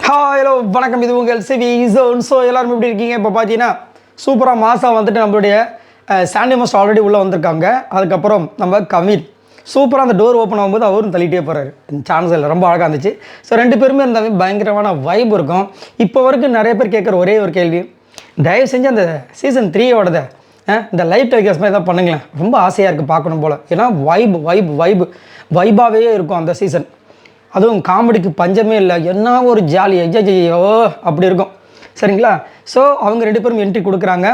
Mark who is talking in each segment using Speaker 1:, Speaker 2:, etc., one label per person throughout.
Speaker 1: Hello வணக்கம், இது உங்கள் சிவி ஜோன். ஸோ எல்லோரும் எப்படி இருக்கீங்க? இப்போ பார்த்தீங்கன்னா சூப்பராக மாதம் வந்துட்டு நம்மளுடைய சாண்டி மாஸ்டர் ஆல்ரெடி உள்ளே வந்திருக்காங்க. அதுக்கப்புறம் நம்ம கவின் சூப்பராக அந்த டோர் ஓப்பன் ஆகும்போது அவரும் தள்ளிகிட்டே போகிறாரு. சான்ஸ் இல்லை, ரொம்ப அழகாக இருந்துச்சு. ஸோ ரெண்டு பேருமே இருந்தாவே பயங்கரமான வைப் இருக்கும். இப்போ வரைக்கும் நிறைய பேர் கேட்குற ஒரே ஒரு கேள்வி, தயவு செஞ்சு அந்த சீசன் 3யோடத இந்த லைவ் டெலிகாஸ்ட் மாதிரி எதாவது பண்ணுங்களேன். ரொம்ப ஆசையாக இருக்குது பார்க்கணும் போல். ஏன்னா வைபாகவே இருக்கும் அந்த சீசன். அதுவும் காமெடிக்கு பஞ்சமே இல்லை. என்ன ஒரு ஜாலி ஐயோ அப்படி இருக்கும். சரிங்களா? ஸோ அவங்க ரெண்டு பேரும் என்ட்ரி கொடுக்குறாங்க.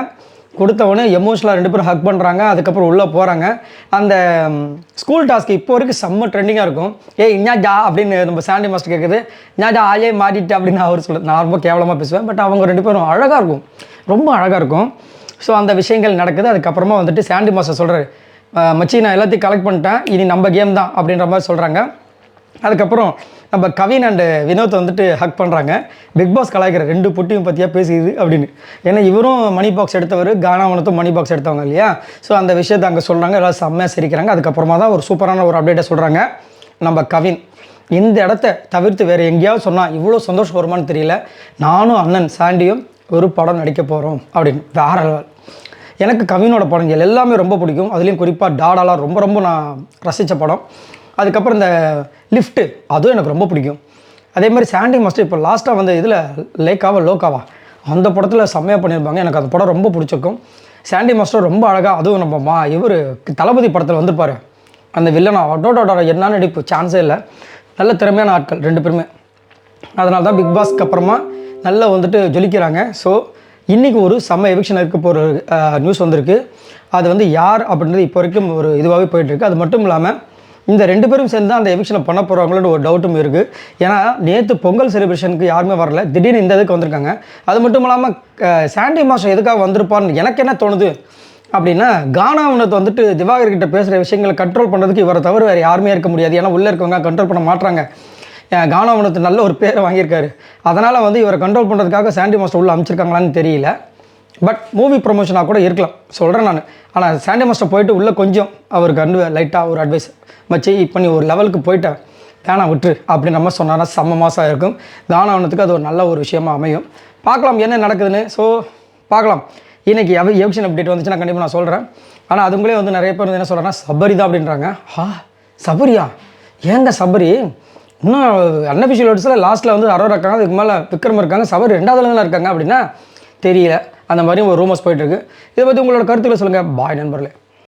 Speaker 1: கொடுத்தவொடனே எமோஷனலாக ரெண்டு பேரும் ஹக் பண்ணுறாங்க. அதுக்கப்புறம் உள்ளே போகிறாங்க. அந்த ஸ்கூல் டாஸ்க்கு இப்போ வரைக்கும் செம்ம ட்ரெண்டிங்காக இருக்கும். இன்னாஜா அப்படின்னு நம்ம சாண்டி மாஸ்டர் கேட்குது. இன்னாஜா ஆளே மாட்டிட்டு அப்படின்னு அவர் சொல்ல. நான் ரொம்ப கேவலமாக பேசுவேன். பட் அவங்க ரெண்டு பேரும் அழகாக இருக்கும், ரொம்ப அழகாக இருக்கும். ஸோ அந்த விஷயங்கள் நடக்குது. அதுக்கப்புறமா வந்துட்டு சாண்டி மாஸ்டர் சொல்கிறாரு, மச்சி நான் எல்லாத்தையும் கலெக்ட் பண்ணிட்டேன், இனி நம்ம கேம் தான் அப்படின்ற மாதிரி சொல்கிறாங்க. அதுக்கப்புறம் நம்ம கவின் அண்டு வினோத் வந்துட்டு ஹக் பண்ணுறாங்க. பிக் பாஸ் கலாய்க்கிற ரெண்டு பொட்டியும் பற்றியாக பேசிடுது அப்படின்னு. ஏன்னா இவரும் மணி பாக்ஸ் எடுத்தவர், கானாவனத்தும் மணி பாக்ஸ் எடுத்தவங்க இல்லையா? ஸோ அந்த விஷயத்தை அங்கே சொல்கிறாங்க. எல்லாம் செம்மையாக சிரிக்கிறாங்க. அதுக்கப்புறமா தான் ஒரு சூப்பரான ஒரு அப்டேட்டை சொல்கிறாங்க நம்ம கவின். இந்த இடத்த தவிர்த்து வேறு எங்கேயாவது சொன்னால் இவ்வளோ சந்தோஷம் வருமானு தெரியல. நானும் அண்ணன் சாண்டியும் ஒரு படம் நடிக்க போகிறோம் அப்படின்னு. வேற லெவல். எனக்கு கவினோட படங்கள் எல்லாமே ரொம்ப பிடிக்கும். அதுலேயும் குறிப்பாக டாடாலாம் ரொம்ப ரொம்ப நான் ரசித்த படம். அதுக்கப்புறம் இந்த லிஃப்ட்டு அதுவும் எனக்கு ரொம்ப பிடிக்கும். அதே மாதிரி சாண்டி மாஸ்டர் இப்போ லாஸ்ட்டாக வந்து இதில் லோக்காவா அந்த படத்தில் செம்மையாக பண்ணியிருப்பாங்க. எனக்கு அந்த படம் ரொம்ப பிடிச்சிருக்கும். சாண்டி மாஸ்டர் ரொம்ப அழகாக, அதுவும் நம்ம இவர் தளபதி படத்தில் வந்துருப்பார் அந்த வில்லனா, அடோட என்ன நடிப்பு, சான்ஸே இல்லை. நல்ல திறமையான ஆட்கள் ரெண்டு பேருமே. அதனால தான் பிக் பாஸ்க்கு அப்புறமா நல்லா வந்துட்டு ஜொலிக்கிறாங்க. ஸோ இன்றைக்கி ஒரு செம்ம எவிக்ஷன் இருக்க போகிற நியூஸ் வந்திருக்கு. அது வந்து யார் அப்படின்றது இப்போ வரைக்கும் ஒரு இதுவாகவே போயிட்டுருக்கு. அது மட்டும் இல்லாமல் இந்த ரெண்டு பேரும் சேர்ந்து தான் அந்த எவிக்ஷனை பண்ண போகிறாங்களோட ஒரு டவுட்டும் இருக்குது. ஏன்னா நேற்று பொங்கல் செலிப்ரேஷனுக்கு யாருமே வரல, திடீர்னு இந்த இதுக்கு வந்திருக்காங்க. அது மட்டும் இல்லாமல் சாண்டி மாஸ்டர் எதுக்காக வந்திருப்பான்னு எனக்கு என்ன தோணுது அப்படின்னா, கானாவனத்தை வந்துட்டு திவாகர்கிட்ட பேசுகிற விஷயங்களை கண்ட்ரோல் பண்ணுறதுக்கு இவரை தவிர வேறு யாருமே இருக்க முடியாது. ஏன்னா உள்ளே இருக்கவங்க கண்ட்ரோல் பண்ண மாட்டாங்க. கானாவனத்து நல்ல ஒரு பேரை வாங்கியிருக்காரு. அதனால் வந்து இவரை கண்ட்ரோல் பண்ணுறதுக்காக சாண்டி மாஸ்டர் உள்ளே அமைச்சிருக்காங்களான்னு தெரியல. பட் மூவி ப்ரொமோஷனாக கூட இருக்கலாம், சொல்கிறேன் நான். ஆனால் சாண்டி மாஸ்டர் போயிட்டு உள்ளே கொஞ்சம் அவருக்கு லைட்டாக ஒரு அட்வைஸ் மச்சி இப்போ நீ ஒரு லெவலுக்கு போயிட்டேன், வேணாம் விட்டுரு அப்படின்ற மாதிரி சொன்னான்னா செம்ம மாதம் இருக்கும். கானாவனத்துக்கு அது ஒரு நல்ல ஒரு விஷயமாக அமையும். பார்க்கலாம் என்ன நடக்குதுன்னு. ஸோ பார்க்கலாம். இன்றைக்கி எவிக்ஷன் அப்டேட் வந்துச்சுன்னா கண்டிப்பாக நான் சொல்கிறேன். ஆனால் அதுங்களே வந்து நிறைய பேர் என்ன சொல்கிறாங்கன்னா சபரி தான் அப்படின்றாங்க. சபரியா? ஏங்க சபரி? இன்னும் அன்அஃபிஷியல் வேர்ட்ஸில் லாஸ்ட்டில் வந்து அரோரா இருக்காங்க, அதுக்கு மேலே விக்ரம் இருக்காங்க, சபரி 2வது இருக்காங்க அப்படின்னா தெரியல. அந்த மாதிரி ஒரு ரூமர்ஸ் போயிட்டுருக்கு. இதை பற்றி உங்களோட கருத்துக்களை சொல்லுங்கள். பாய் நண்பர்களே.